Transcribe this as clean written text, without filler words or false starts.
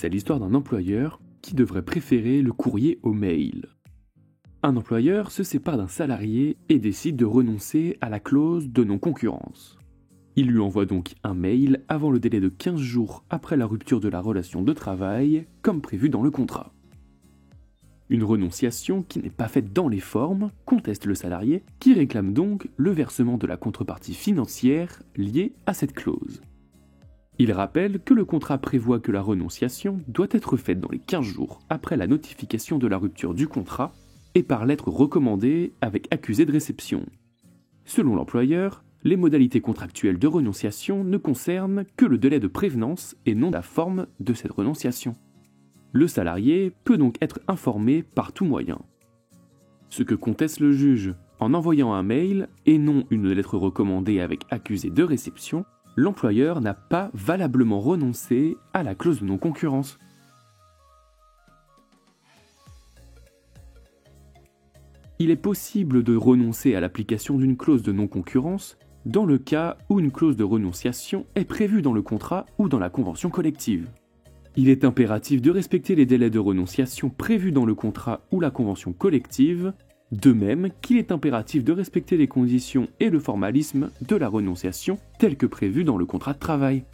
C'est l'histoire d'un employeur qui devrait préférer le courrier au mail. Un employeur se sépare d'un salarié et décide de renoncer à la clause de non-concurrence. Il lui envoie donc un mail avant le délai de 15 jours après la rupture de la relation de travail, comme prévu dans le contrat. Une renonciation qui n'est pas faite dans les formes conteste le salarié, qui réclame donc le versement de la contrepartie financière liée à cette clause. Il rappelle que le contrat prévoit que la renonciation doit être faite dans les 15 jours après la notification de la rupture du contrat et par lettre recommandée avec accusé de réception. Selon l'employeur, les modalités contractuelles de renonciation ne concernent que le délai de prévenance et non la forme de cette renonciation. Le salarié peut donc être informé par tout moyen. Ce que conteste le juge en envoyant un mail et non une lettre recommandée avec accusé de réception, l'employeur n'a pas valablement renoncé à la clause de non-concurrence. Il est possible de renoncer à l'application d'une clause de non-concurrence dans le cas où une clause de renonciation est prévue dans le contrat ou dans la convention collective. Il est impératif de respecter les délais de renonciation prévus dans le contrat ou la convention collective, de même qu'il est impératif de respecter les conditions et le formalisme de la renonciation tels que prévus dans le contrat de travail.